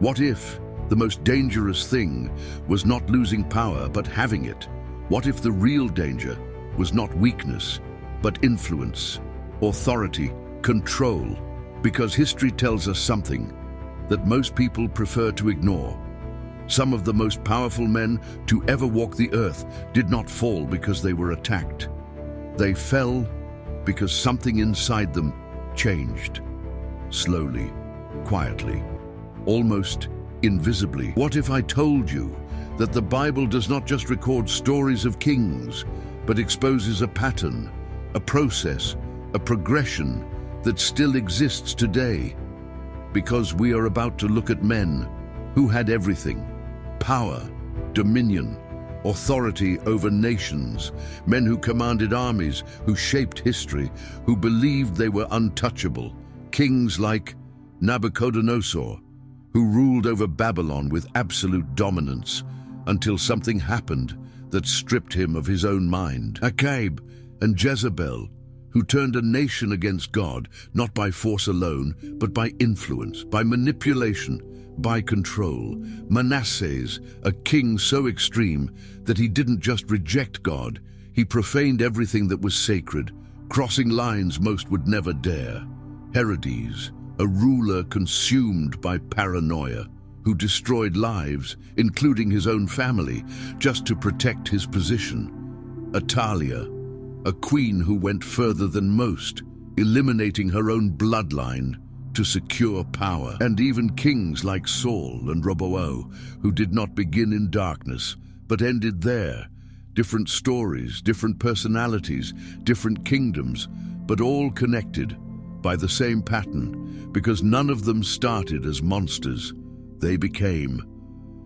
What if the most dangerous thing was not losing power, but having it? What if the real danger was not weakness, but influence, authority, control? Because history tells us something that most people prefer to ignore. Some of the most powerful men to ever walk the earth did not fall because they were attacked. They fell because something inside them changed. Slowly, quietly, almost invisibly. What if I told you that the Bible does not just record stories of kings, but exposes a pattern, a process, a progression that still exists today? Because we are about to look at men who had everything: power, dominion, authority over nations, men who commanded armies, who shaped history, who believed they were untouchable, kings like Nabucodonosor, who ruled over Babylon with absolute dominance until something happened that stripped him of his own mind. Acabe and Jezabel, who turned a nation against God, not by force alone, but by influence, by manipulation, by control. Manassés, a king so extreme that he didn't just reject God, he profaned everything that was sacred, crossing lines most would never dare. Herodes, a ruler consumed by paranoia, who destroyed lives, including his own family, just to protect his position. Atalia, a queen who went further than most, eliminating her own bloodline to secure power. And even kings like Saul and Rehoboam, who did not begin in darkness, but ended there. Different stories, different personalities, different kingdoms, but all connected by the same pattern, because none of them started as monsters. They became.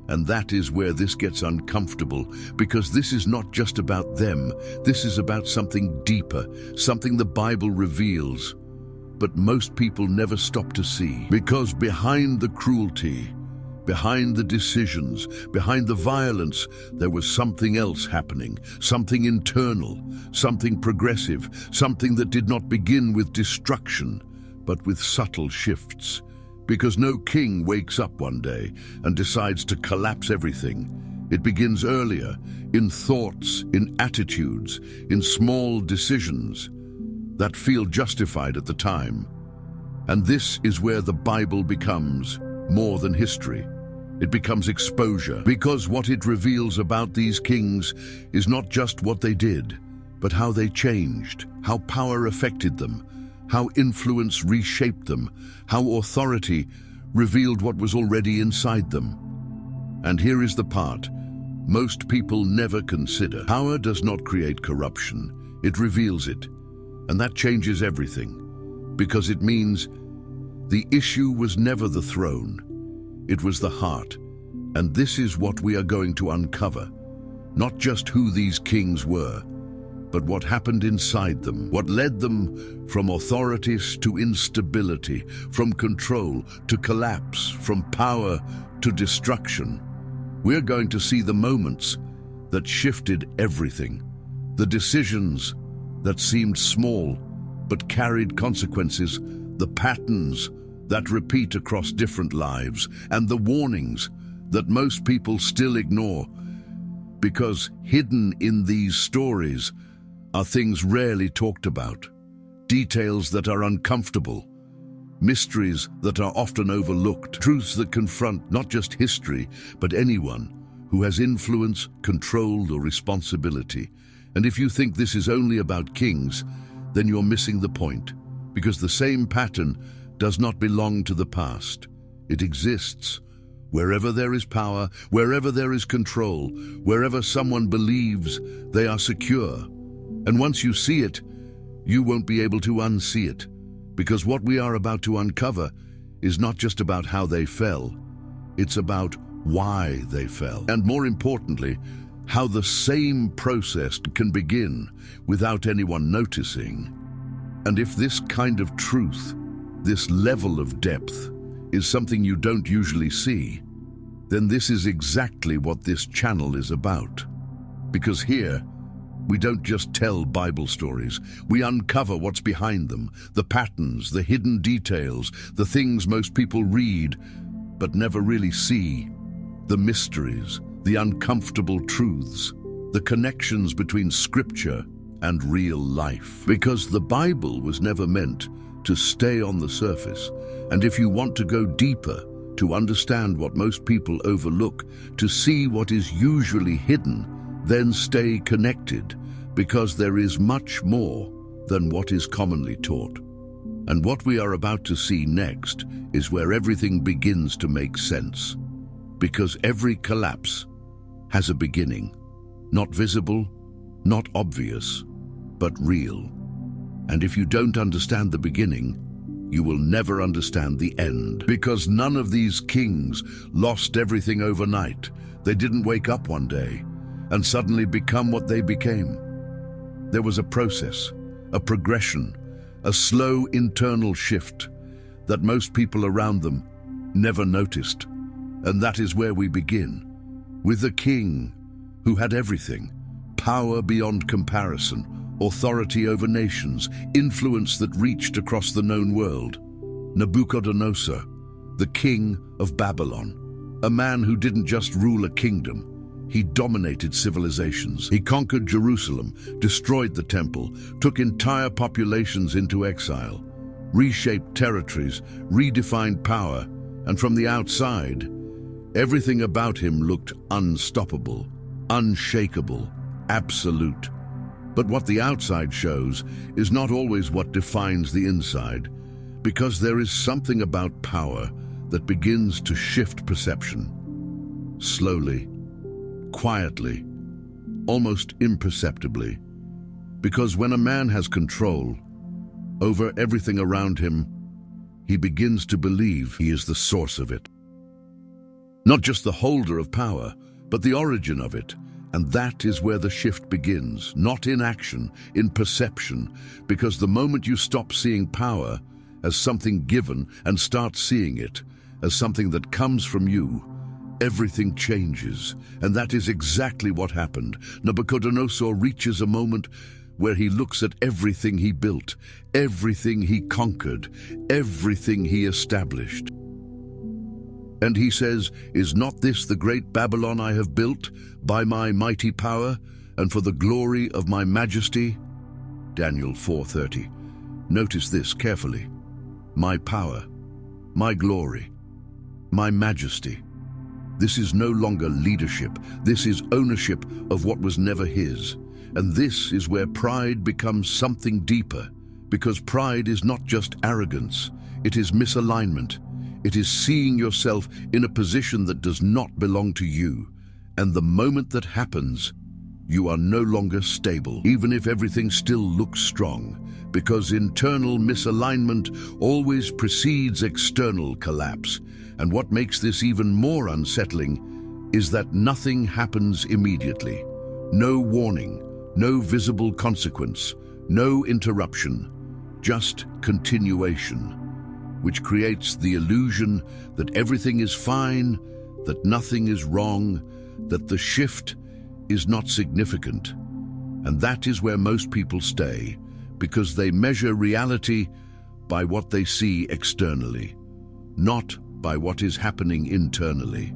And that is where this gets uncomfortable, because this is not just about them. This is about something deeper, something the Bible reveals, but most people never stop to see. Because behind the cruelty, behind the decisions, behind the violence, there was something else happening, something internal, something progressive, something that did not begin with destruction, but with subtle shifts. Because no king wakes up one day and decides to collapse everything. It begins earlier, in thoughts, in attitudes, in small decisions that feel justified at the time. And this is where the Bible becomes more than history. It becomes exposure, because what it reveals about these kings is not just what they did, but how they changed, how power affected them, how influence reshaped them, how authority revealed what was already inside them. And here is the part most people never consider. Power does not create corruption, it reveals it. And that changes everything, because it means the issue was never the throne, it was the heart. And this is what we are going to uncover. Not just who these kings were, but what happened inside them, what led them from authorities to instability, from control to collapse, from power to destruction. We're going to see the moments that shifted everything, the decisions that seemed small but carried consequences, the patterns that repeat across different lives, and the warnings that most people still ignore, because hidden in these stories are things rarely talked about, details that are uncomfortable, mysteries that are often overlooked, truths that confront not just history, but anyone who has influence, control, or responsibility. And if you think this is only about kings, then you're missing the point, because the same pattern does not belong to the past. It exists wherever there is power, wherever there is control, wherever someone believes they are secure. And once you see it, you won't be able to unsee it, because what we are about to uncover is not just about how they fell, it's about why they fell. And more importantly, how the same process can begin without anyone noticing. And if this kind of truth, this level of depth, is something you don't usually see, then this is exactly what this channel is about. Because here, we don't just tell Bible stories, we uncover what's behind them, the patterns, the hidden details, the things most people read, but never really see the mysteries, the uncomfortable truths, the connections between scripture and real life. Because the Bible was never meant to stay on the surface. And if you want to go deeper, to understand what most people overlook, to see what is usually hidden, then stay connected, because there is much more than what is commonly taught. And what we are about to see next is where everything begins to make sense. Because every collapse has a beginning, not visible, not obvious, but real. And if you don't understand the beginning, you will never understand the end. Because none of these kings lost everything overnight. They didn't wake up one day and suddenly become what they became. There was a process, a progression, a slow internal shift that most people around them never noticed. And that is where we begin, with a king who had everything: power beyond comparison, authority over nations, influence that reached across the known world. Nabucodonosor, the king of Babylon, a man who didn't just rule a kingdom, he dominated civilizations. He conquered Jerusalem, destroyed the temple, took entire populations into exile, reshaped territories, redefined power, and from the outside, everything about him looked unstoppable, unshakable, absolute. But what the outside shows is not always what defines the inside, because there is something about power that begins to shift perception. Slowly, quietly, almost imperceptibly. Because when a man has control over everything around him, he begins to believe he is the source of it. Not just the holder of power, but the origin of it. And that is where the shift begins, not in action, in perception, because the moment you stop seeing power as something given and start seeing it as something that comes from you, everything changes. And that is exactly what happened. Nabucodonosor reaches a moment where he looks at everything he built, everything he conquered, everything he established. And he says, "Is not this the great Babylon I have built by my mighty power and for the glory of my majesty?" Daniel 4:30. Notice this carefully. My power, my glory, my majesty. This is no longer leadership. This is ownership of what was never his. And this is where pride becomes something deeper, because pride is not just arrogance. It is misalignment. It is seeing yourself in a position that does not belong to you. And the moment that happens, you are no longer stable, even if everything still looks strong, because internal misalignment always precedes external collapse. And what makes this even more unsettling is that nothing happens immediately. No warning, no visible consequence, no interruption, just continuation, which creates the illusion that everything is fine, that nothing is wrong, that the shift is not significant. And that is where most people stay, because they measure reality by what they see externally, not by what is happening internally.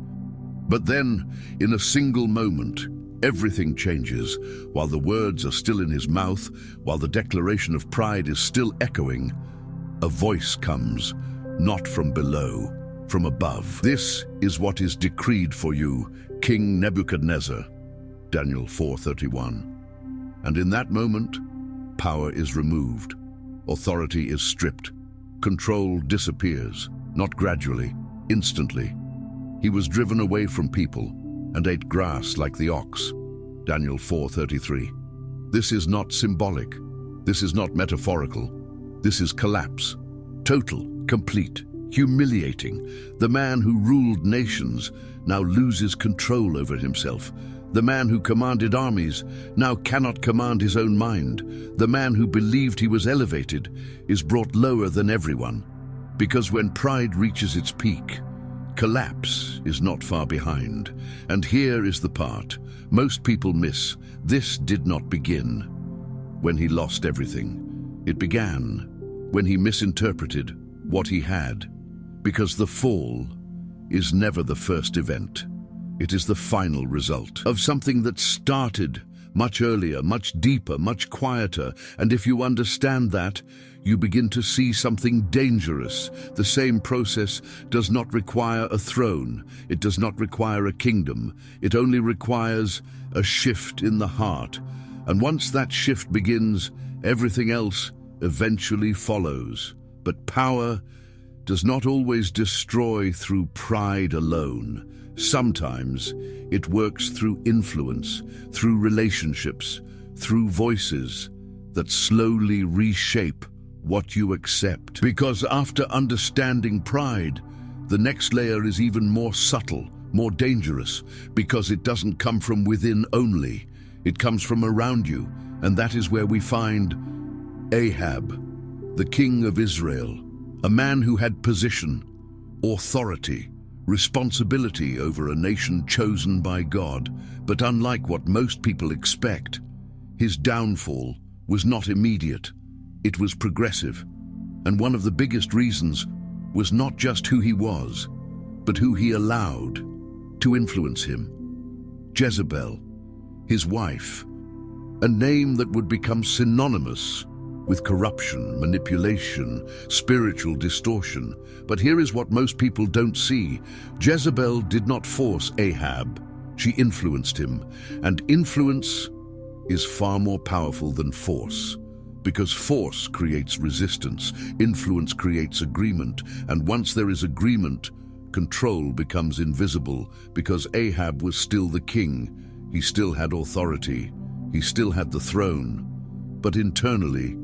But then, in a single moment, everything changes. While the words are still in his mouth, while the declaration of pride is still echoing, a voice comes, not from below, from above. "This is what is decreed for you, King Nebuchadnezzar." Daniel 4:31. And in that moment, power is removed, authority is stripped, control disappears, not gradually, instantly. He was driven away from people and ate grass like the ox. Daniel 4:33. This is not symbolic. This is not metaphorical. This is collapse. Total, complete, humiliating. The man who ruled nations now loses control over himself. The man who commanded armies now cannot command his own mind. The man who believed he was elevated is brought lower than everyone. Because when pride reaches its peak, collapse is not far behind. And here is the part most people miss. This did not begin when he lost everything. It began when he misinterpreted what he had. Because the fall is never the first event. It is the final result of something that started much earlier, much deeper, much quieter. And if you understand that, you begin to see something dangerous. The same process does not require a throne. It does not require a kingdom. It only requires a shift in the heart. And once that shift begins, everything else eventually follows. But power does not always destroy through pride alone. Sometimes it works through influence, through relationships, through voices that slowly reshape what you accept. Because after understanding pride, the next layer is even more subtle, more dangerous, because it doesn't come from within only. It comes from around you, and that is where we find Ahab, the king of Israel, a man who had position, authority, responsibility over a nation chosen by God. But unlike what most people expect, his downfall was not immediate. It was progressive. And one of the biggest reasons was not just who he was, but who he allowed to influence him. Jezabel, his wife, a name that would become synonymous with corruption, manipulation, spiritual distortion. But here is what most people don't see. Jezebel did not force Ahab. She influenced him. And influence is far more powerful than force. Because force creates resistance, influence creates agreement, and once there is agreement, control becomes invisible. Because Ahab was still the king, he still had authority, he still had the throne, but internally,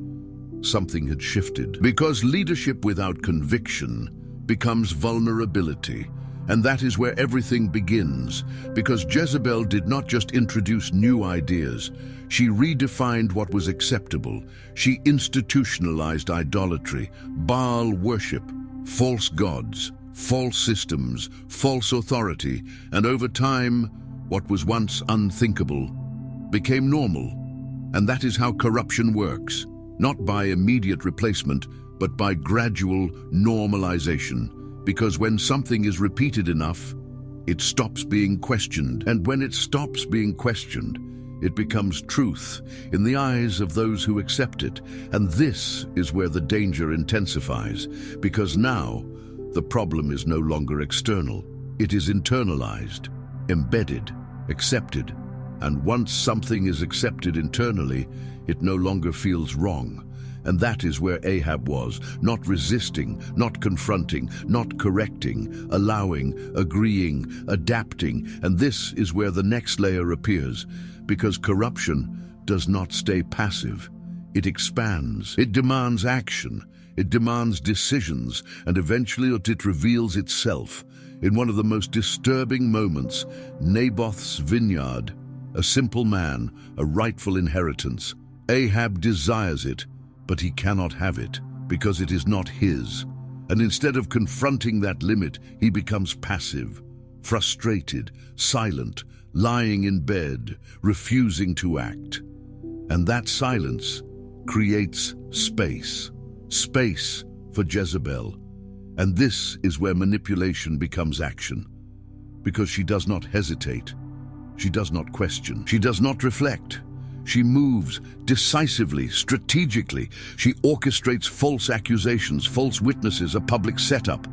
something had shifted. Because leadership without conviction becomes vulnerability, and that is where everything begins. Because Jezebel did not just introduce new ideas, she redefined what was acceptable. She institutionalized idolatry, Baal worship, false gods, false systems, false authority, and over time, what was once unthinkable became normal. And that is how corruption works, not by immediate replacement, but by gradual normalization. Because when something is repeated enough, it stops being questioned. And when it stops being questioned, it becomes truth in the eyes of those who accept it. And this is where the danger intensifies, because now the problem is no longer external. It is internalized, embedded, accepted. And once something is accepted internally, it no longer feels wrong. And that is where Ahab was, not resisting, not confronting, not correcting, allowing, agreeing, adapting. And this is where the next layer appears, because corruption does not stay passive. It expands, it demands action, it demands decisions, and eventually it reveals itself. In one of the most disturbing moments, Naboth's vineyard, a simple man, a rightful inheritance. Ahab desires it, but he cannot have it, because it is not his. And instead of confronting that limit, he becomes passive, frustrated, silent, lying in bed, refusing to act. And that silence creates space for Jezebel. And this is where manipulation becomes action, because she does not hesitate, she does not question, she does not reflect. She moves decisively, strategically. She orchestrates false accusations, false witnesses, a public setup.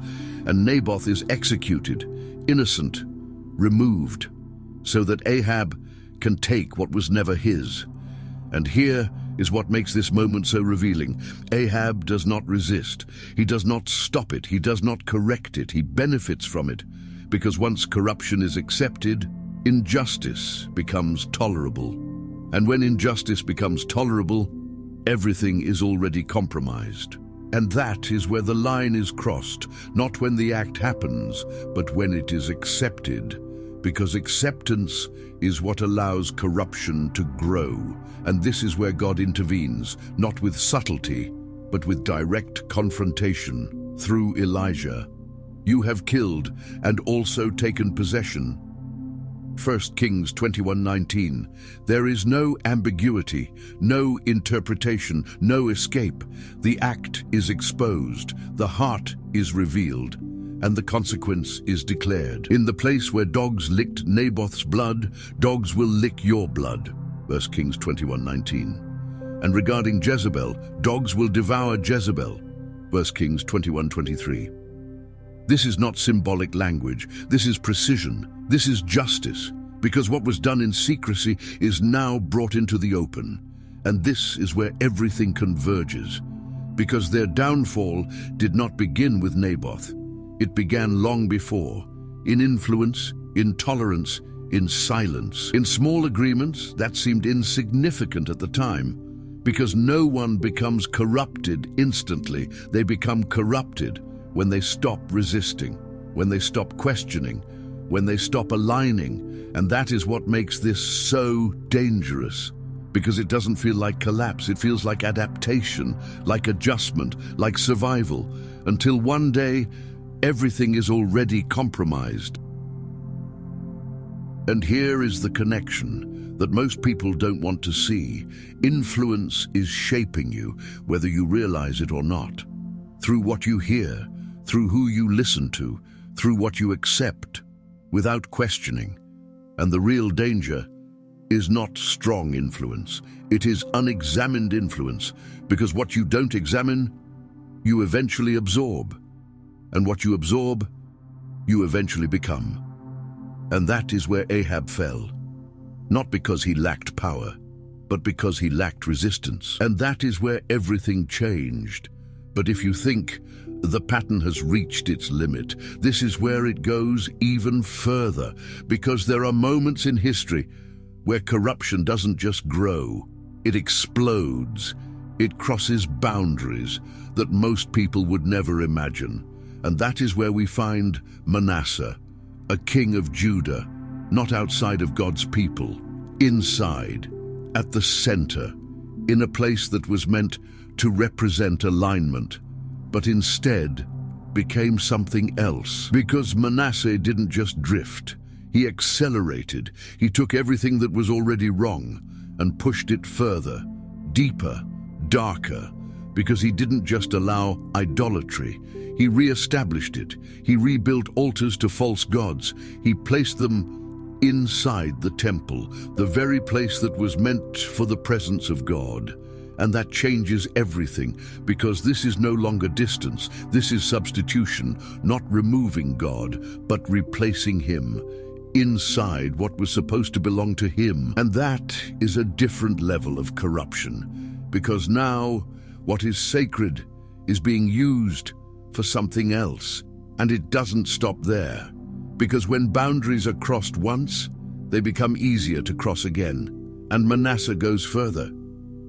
And Naboth is executed, innocent, removed, so that Ahab can take what was never his. And here is what makes this moment so revealing. Ahab does not resist. He does not stop it. He does not correct it. He benefits from it. Because once corruption is accepted, injustice becomes tolerable. And when injustice becomes tolerable, everything is already compromised. And that is where the line is crossed, not when the act happens, but when it is accepted. Because acceptance is what allows corruption to grow. And this is where God intervenes, not with subtlety, but with direct confrontation through Elijah. You have killed and also taken possession. 1 Kings 21:19. There is no ambiguity, no interpretation, no escape. The act is exposed, the heart is revealed. and the consequence is declared. In the place where dogs licked Naboth's blood, dogs will lick your blood. 1 Kings 21:19. And regarding Jezebel, dogs will devour Jezebel. 1 Kings 21:23. This is not symbolic language. This is precision. This is justice. Because what was done in secrecy is now brought into the open. And this is where everything converges. Because their downfall did not begin with Naboth. It began long before, in influence, in tolerance, in silence. In small agreements that seemed insignificant at the time, because no one becomes corrupted instantly. They become corrupted when they stop resisting, when they stop questioning, when they stop aligning. And that is what makes this so dangerous. Because it doesn't feel like collapse, it feels like adaptation, like adjustment, like survival, until one day, everything is already compromised. And here is the connection that most people don't want to see. Influence is shaping you, whether you realize it or not. Through what you hear, through who you listen to, through what you accept, without questioning. And the real danger is not strong influence. It is unexamined influence, because what you don't examine, you eventually absorb. And what you absorb, you eventually become. And that is where Ahab fell. Not because he lacked power, but because he lacked resistance. And that is where everything changed. But if you think the pattern has reached its limit, this is where it goes even further, because there are moments in history where corruption doesn't just grow, it explodes. It crosses boundaries that most people would never imagine. And that is where we find Manasseh, a king of Judah, not outside of God's people, inside, at the center, in a place that was meant to represent alignment, but instead became something else. Because Manasseh didn't just drift, he accelerated. He took everything that was already wrong and pushed it further, deeper, darker, because he didn't just allow idolatry. He re-established it. He rebuilt altars to false gods. He placed them inside the temple, the very place that was meant for the presence of God. And that changes everything, because this is no longer distance. This is substitution, not removing God, but replacing him inside what was supposed to belong to him. And that is a different level of corruption, because now what is sacred is being used for something else. And it doesn't stop there, because when boundaries are crossed once, they become easier to cross again. And Manasseh goes further.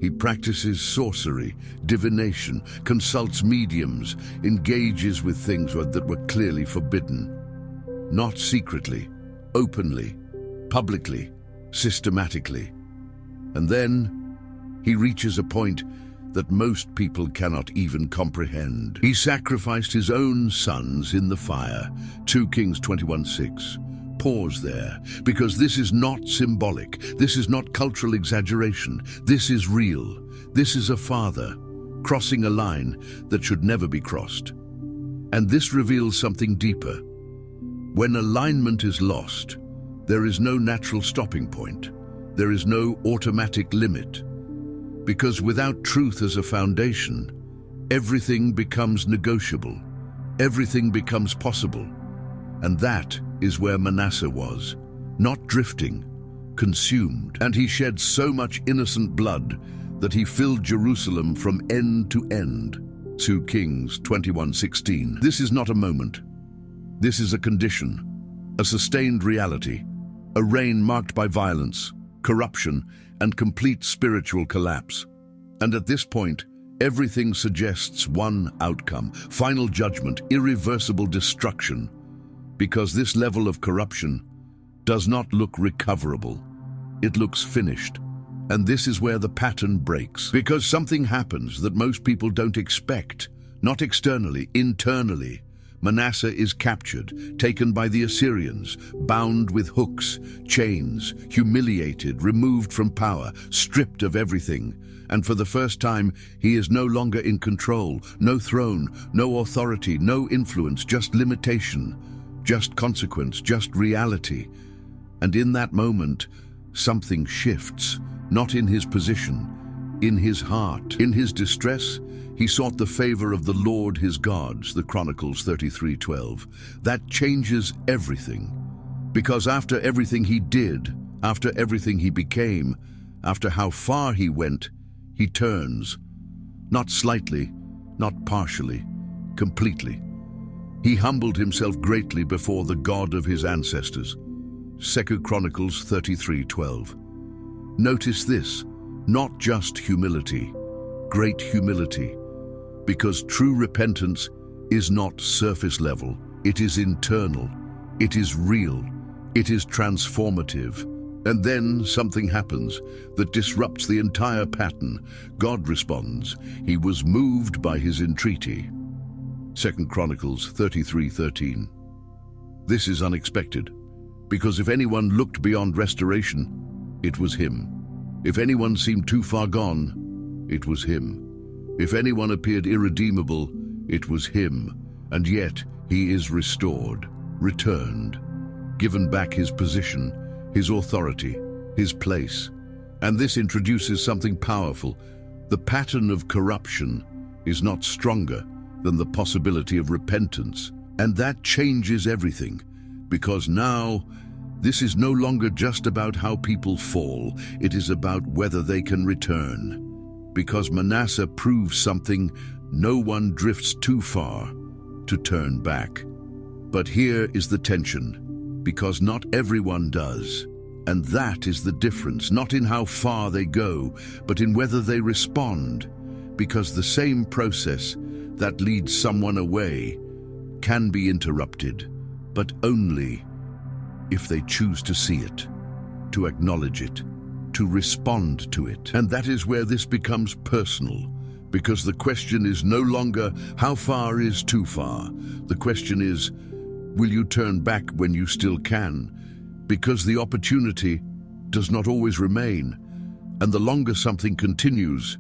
He practices sorcery, divination, consults mediums, engages with things that were clearly forbidden. Not secretly, openly, publicly, systematically. And then he reaches a point that most people cannot even comprehend. He sacrificed his own sons in the fire. 2 Kings 21:6. Pause there, because this is not symbolic. This is not cultural exaggeration. This is real. This is a father crossing a line that should never be crossed. And this reveals something deeper. When alignment is lost, there is no natural stopping point. There is no automatic limit. Because without truth as a foundation, everything becomes negotiable. Everything becomes possible. And that is where Manasseh was, not drifting, consumed. And he shed so much innocent blood that he filled Jerusalem from end to end. 2 Kings 21:16. This is not a moment. This is a condition, a sustained reality, a reign marked by violence, corruption, and complete spiritual collapse. And at this point, everything suggests one outcome: final judgment, irreversible destruction. Because this level of corruption does not look recoverable. It looks finished. And this is where the pattern breaks. Because something happens that most people don't expect, not externally, internally. Manasseh is captured, taken by the Assyrians, bound with hooks, chains, humiliated, removed from power, stripped of everything. And for the first time, he is no longer in control, no throne, no authority, no influence, just limitation, just consequence, just reality. And in that moment, something shifts, not in his position, in his heart. In his distress, he sought the favor of the Lord his gods, the Chronicles 33:12. That changes everything. Because after everything he did, after everything he became, after how far he went, he turns, not slightly, not partially, completely. He humbled himself greatly before the God of his ancestors. 2 Chronicles 33:12. Notice this, not just humility, great humility, because true repentance is not surface level, it is internal, it is real, it is transformative. And then something happens that disrupts the entire pattern. God responds. He was moved by his entreaty. 2 Chronicles 33:13. This is unexpected, because if anyone looked beyond restoration, it was him. If anyone seemed too far gone, it was him. If anyone appeared irredeemable, it was him. And yet he is restored, returned, given back his position, his authority, his place. And this introduces something powerful. The pattern of corruption is not stronger than the possibility of repentance. And that changes everything, because now this is no longer just about how people fall, it is about whether they can return. Because Manasseh proves something, no one drifts too far to turn back. But here is the tension. Because not everyone does. And that is the difference, not in how far they go, but in whether they respond. Because the same process that leads someone away can be interrupted, but only if they choose to see it, to acknowledge it, to respond to it. And that is where this becomes personal, because the question is no longer how far is too far. The question is, will you turn back when you still can? Because the opportunity does not always remain, and the longer something continues,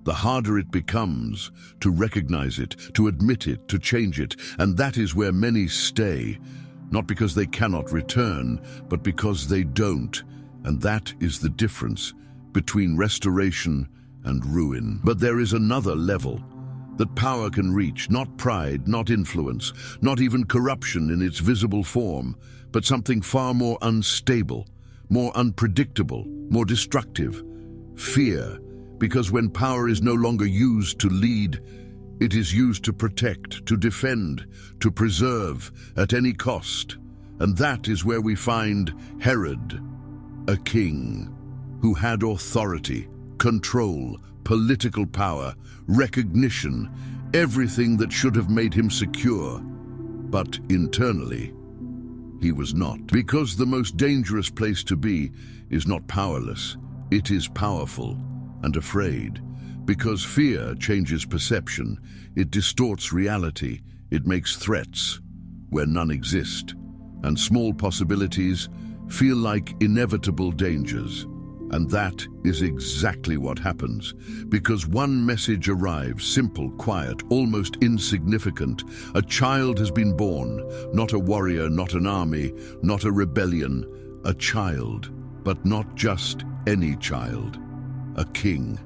the harder it becomes to recognize it, to admit it, to change it. And that is where many stay, not because they cannot return, but because they don't. And that is the difference between restoration and ruin. But there is another level that power can reach, not pride, not influence, not even corruption in its visible form, but something far more unstable, more unpredictable, more destructive. Fear, because when power is no longer used to lead, it is used to protect, to defend, to preserve at any cost. And that is where we find Herod, a king who had authority, control, political power, recognition, everything that should have made him secure. But internally, he was not. Because the most dangerous place to be is not powerless, it is powerful and afraid. Because fear changes perception, it distorts reality, it makes threats where none exist, and small possibilities feel like inevitable dangers. And that is exactly what happens, because one message arrives, simple, quiet, almost insignificant. A child has been born, not a warrior, not an army, not a rebellion, a child, but not just any child, a king.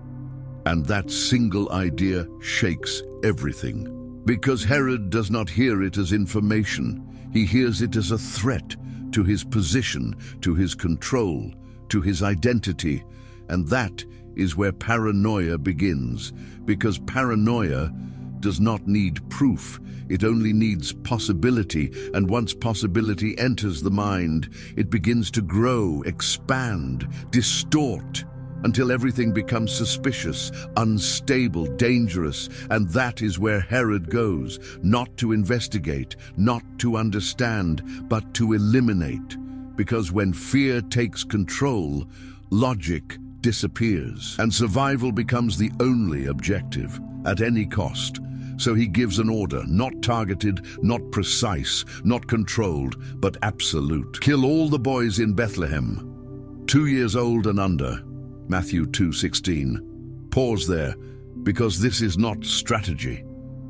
And that single idea shakes everything, because Herod does not hear it as information. He hears it as a threat to his position, to his control, to his identity. And that is where paranoia begins, because paranoia does not need proof, it only needs possibility. And once possibility enters the mind, it begins to grow, expand, distort, until everything becomes suspicious, unstable, dangerous. And that is where Herod goes, not to investigate, not to understand, but to eliminate. Because when fear takes control, logic disappears, and survival becomes the only objective, at any cost. So he gives an order, not targeted, not precise, not controlled, but absolute. Kill all the boys in Bethlehem, 2 years old and under. Matthew 2:16. Pause there, because this is not strategy.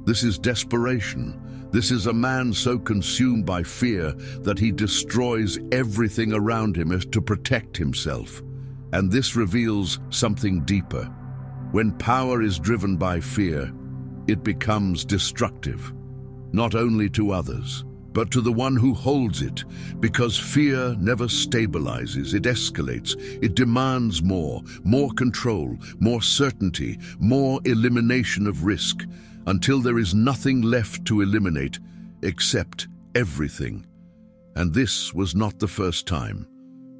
This is desperation. This is a man so consumed by fear that he destroys everything around him as to protect himself. And this reveals something deeper. When power is driven by fear, it becomes destructive, not only to others, but to the one who holds it, because fear never stabilizes, it escalates, it demands more control, more certainty, more elimination of risk, until there is nothing left to eliminate except everything. And this was not the first time,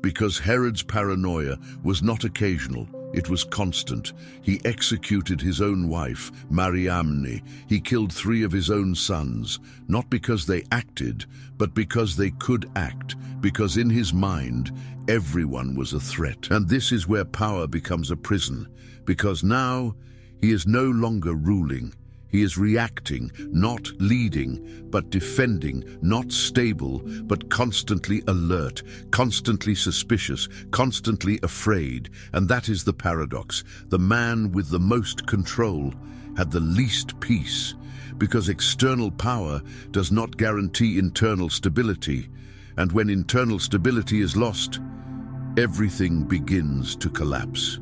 because Herod's paranoia was not occasional, it was constant. He executed his own wife, Mariamne. He killed 3 of his own sons, not because they acted, but because they could act, because in his mind, everyone was a threat. And this is where power becomes a prison, because now he is no longer ruling. He is reacting, not leading, but defending, not stable, but constantly alert, constantly suspicious, constantly afraid. And that is the paradox. The man with the most control had the least peace, because external power does not guarantee internal stability. And when internal stability is lost, everything begins to collapse.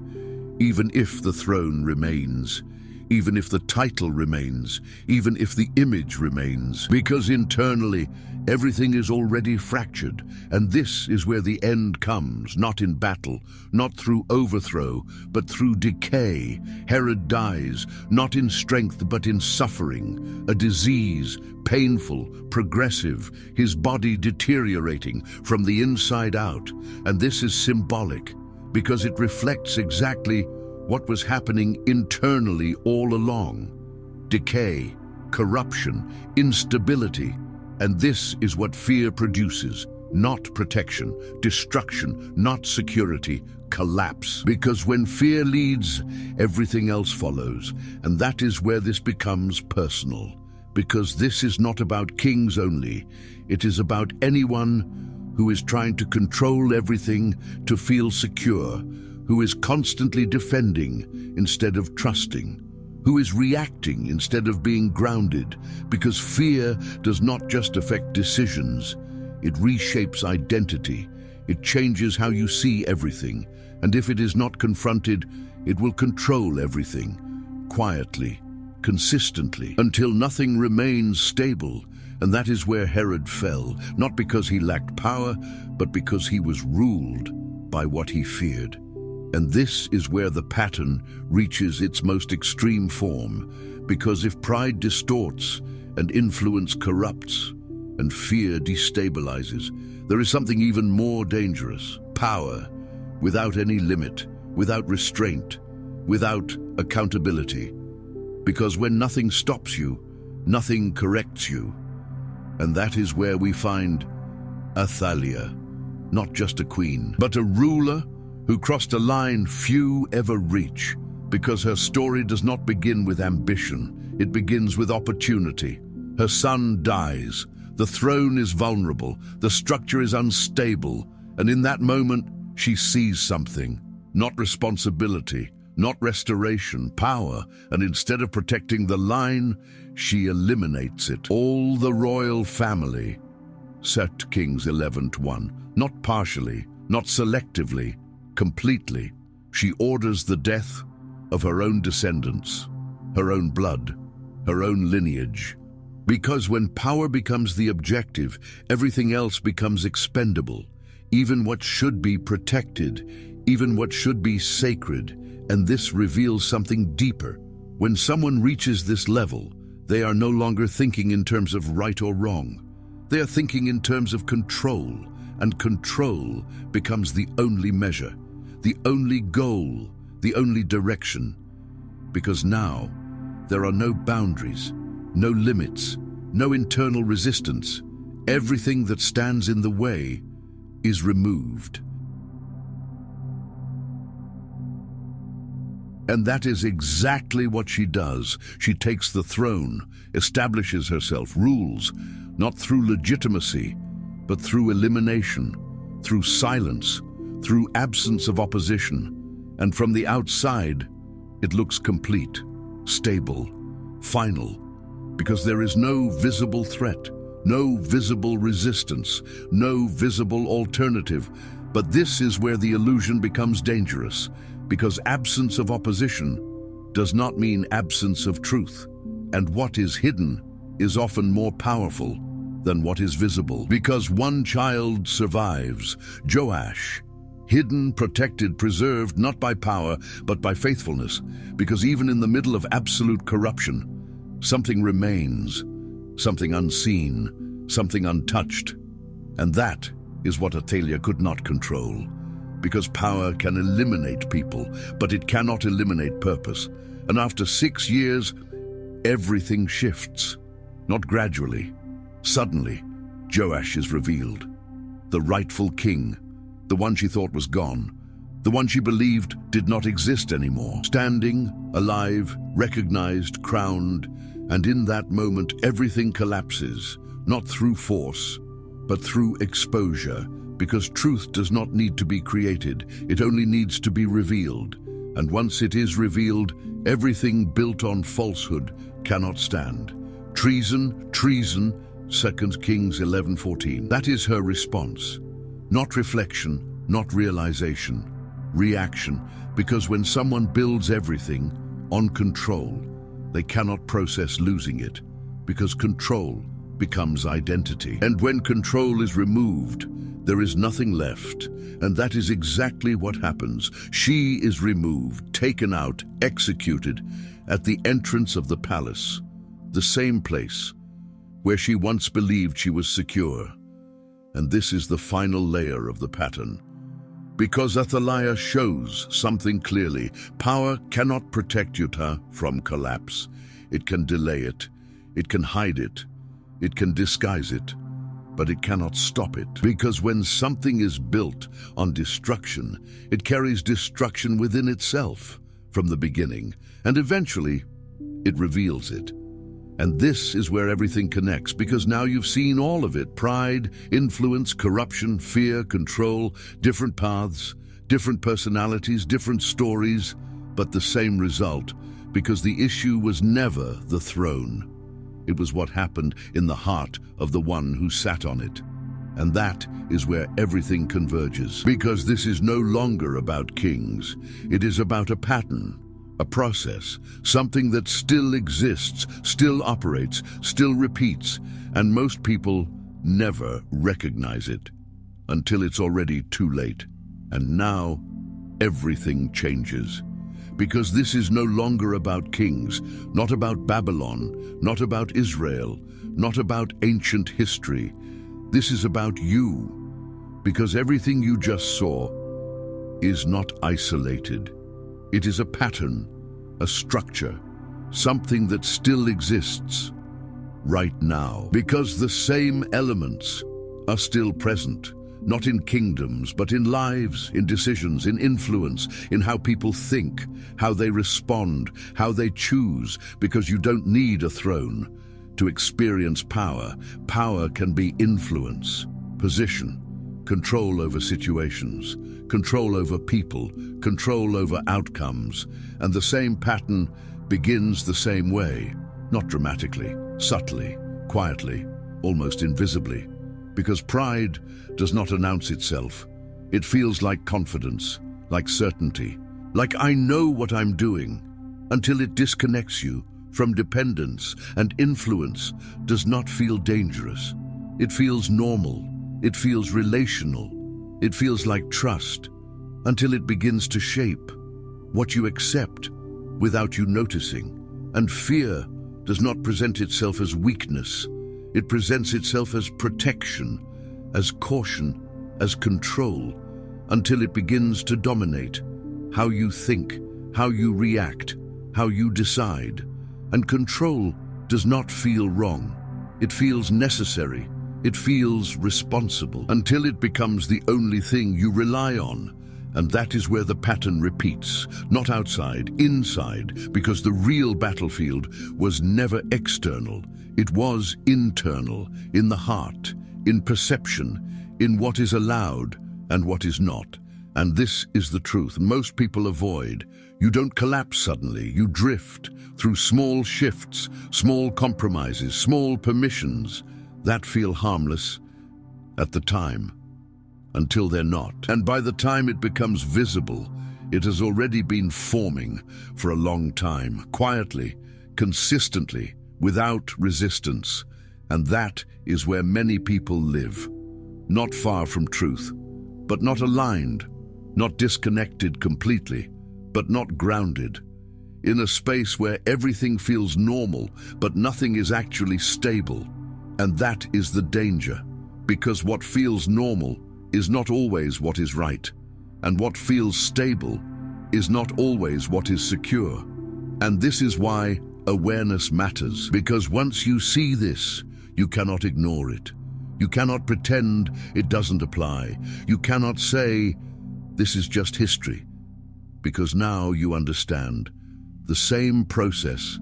Even if the throne remains, even if the title remains, even if the image remains, because internally everything is already fractured. And this is where the end comes, not in battle, not through overthrow, but through decay. Herod dies, not in strength, but in suffering, a disease, painful, progressive, his body deteriorating from the inside out. And this is symbolic, because it reflects exactly what was happening internally all along. Decay, corruption, instability. And this is what fear produces, not protection, destruction, not security, collapse. Because when fear leads, everything else follows. And that is where this becomes personal. Because this is not about kings only. It is about anyone who is trying to control everything, to feel secure, who is constantly defending instead of trusting, who is reacting instead of being grounded, because fear does not just affect decisions, it reshapes identity, it changes how you see everything, and if it is not confronted, it will control everything, quietly, consistently, until nothing remains stable. And that is where Herod fell, not because he lacked power, but because he was ruled by what he feared. And this is where the pattern reaches its most extreme form, because if pride distorts and influence corrupts and fear destabilizes, there is something even more dangerous: power without any limit, without restraint, without accountability. Because when nothing stops you, nothing corrects you. And that is where we find Atalia, not just a queen, but a ruler who crossed a line few ever reach, because her story does not begin with ambition, it begins with opportunity. Her son dies, the throne is vulnerable, the structure is unstable, and in that moment she sees something, not responsibility, not restoration, power, and instead of protecting the line, she eliminates it. All the royal family, 2 Kings 11:1, not partially, not selectively, completely. She orders the death of her own descendants, her own blood, her own lineage. Because when power becomes the objective, everything else becomes expendable, even what should be protected, even what should be sacred. And this reveals something deeper. When someone reaches this level, they are no longer thinking in terms of right or wrong. They are thinking in terms of control, and control becomes the only measure, the only goal, the only direction. Because now, there are no boundaries, no limits, no internal resistance. Everything that stands in the way is removed. And that is exactly what she does. She takes the throne, establishes herself, rules, not through legitimacy, but through elimination, through silence, through absence of opposition. And from the outside, it looks complete, stable, final, because there is no visible threat, no visible resistance, no visible alternative. But this is where the illusion becomes dangerous, because absence of opposition does not mean absence of truth. And what is hidden is often more powerful than what is visible. Because one child survives, Joash, hidden, protected, preserved, not by power, but by faithfulness. Because even in the middle of absolute corruption, something remains, something unseen, something untouched. And that is what Atalia could not control. Because power can eliminate people, but it cannot eliminate purpose. And after 6 years, everything shifts. Not gradually. Suddenly, Joash is revealed. The rightful king, the one she thought was gone, the one she believed did not exist anymore. Standing, alive, recognized, crowned, and in that moment everything collapses, not through force, but through exposure, because truth does not need to be created, it only needs to be revealed. And once it is revealed, everything built on falsehood cannot stand. Treason, 2 Kings 11:14. That is her response. Not reflection, not realization, reaction, because when someone builds everything on control, they cannot process losing it, because control becomes identity. And when control is removed, there is nothing left, and that is exactly what happens. She is removed, taken out, executed at the entrance of the palace, the same place where she once believed she was secure. And this is the final layer of the pattern. Because Atalia shows something clearly. Power cannot protect Utah from collapse. It can delay it, it can hide it, it can disguise it, but it cannot stop it. Because when something is built on destruction, it carries destruction within itself from the beginning, and eventually it reveals it. And this is where everything connects, because now you've seen all of it: pride, influence, corruption, fear, control, different paths, different personalities, different stories, but the same result, because the issue was never the throne. It was what happened in the heart of the one who sat on it. And that is where everything converges. Because this is no longer about kings. It is about a pattern, a process, something that still exists, still operates, still repeats, and most people never recognize it until it's already too late. And now, everything changes. Because this is no longer about kings, not about Babylon, not about Israel, not about ancient history. This is about you. Because everything you just saw is not isolated. It is a pattern, a structure, something that still exists right now. Because the same elements are still present, not in kingdoms, but in lives, in decisions, in influence, in how people think, how they respond, how they choose. Because you don't need a throne to experience power. Power can be influence, position, control over situations, control over people, control over outcomes. And the same pattern begins the same way, not dramatically, subtly, quietly, almost invisibly. Because pride does not announce itself. It feels like confidence, like certainty, like I know what I'm doing, until it disconnects you from dependence. And influence does not feel dangerous. It feels normal. It feels relational. It feels like trust, until it begins to shape what you accept without you noticing. And fear does not present itself as weakness. It presents itself as protection, as caution, as control, until it begins to dominate how you think, how you react, how you decide. And control does not feel wrong. It feels necessary. It feels responsible, until it becomes the only thing you rely on. And that is where the pattern repeats, not outside, inside, because the real battlefield was never external. It was internal, in the heart, in perception, in what is allowed and what is not. And this is the truth most people avoid. You don't collapse suddenly, you drift through small shifts, small compromises, small permissions that feel harmless at the time, until they're not. And by the time it becomes visible, it has already been forming for a long time, quietly, consistently, without resistance. And that is where many people live. Not far from truth, but not aligned, not disconnected completely, but not grounded. In a space where everything feels normal, but nothing is actually stable. And that is the danger, because what feels normal is not always what is right, and what feels stable is not always what is secure. And this is why awareness matters, because once you see this, you cannot ignore it. You cannot pretend it doesn't apply. You cannot say, this is just history, because now you understand the same process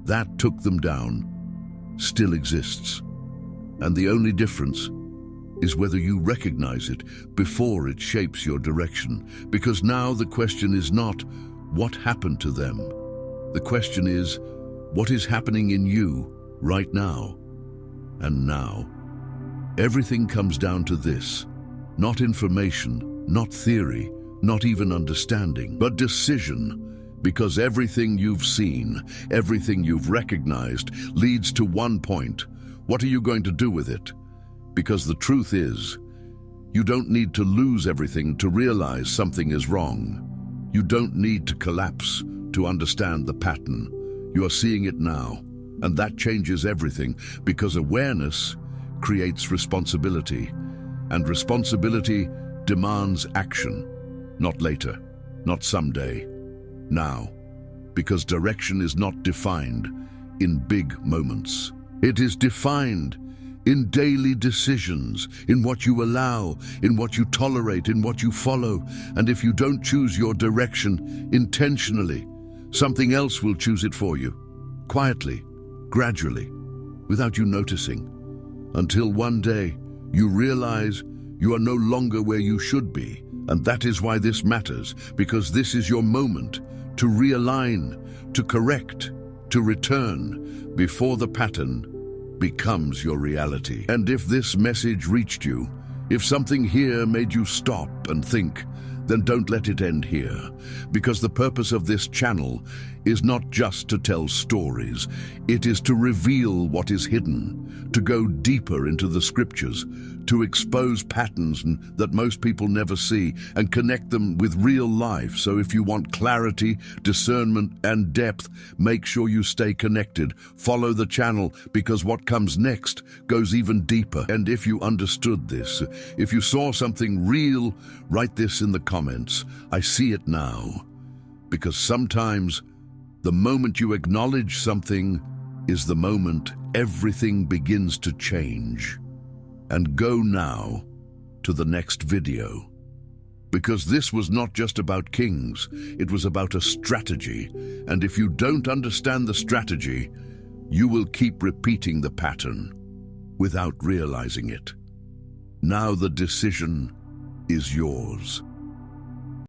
that took them down still exists. And the only difference is whether you recognize it before it shapes your direction. Because now the question is not what happened to them. The question is, what is happening in you right now and now? Everything comes down to this: not information, not theory, not even understanding, but decision. Because everything you've seen, everything you've recognized leads to one point. What are you going to do with it? Because the truth is, you don't need to lose everything to realize something is wrong. You don't need to collapse to understand the pattern. You are seeing it now, and that changes everything, because awareness creates responsibility, and responsibility demands action. Not later, not someday, now. Because direction is not defined in big moments. It is defined in daily decisions, in what you allow, in what you tolerate, in what you follow. And if you don't choose your direction intentionally, something else will choose it for you, quietly, gradually, without you noticing, until one day you realize you are no longer where you should be. And that is why this matters, because this is your moment to realign, to correct, to return before the pattern becomes your reality. And if this message reached you, if something here made you stop and think, then don't let it end here, because the purpose of this channel is not just to tell stories. It is to reveal what is hidden, to go deeper into the scriptures, to expose patterns that most people never see and connect them with real life. So if you want clarity, discernment, and depth, make sure you stay connected. Follow the channel, because what comes next goes even deeper. And if you understood this, if you saw something real, write this in the comments. I see it now. Because sometimes the moment you acknowledge something is the moment everything begins to change. And go now to the next video. Because this was not just about kings, it was about a strategy. And if you don't understand the strategy, you will keep repeating the pattern without realizing it. Now the decision is yours.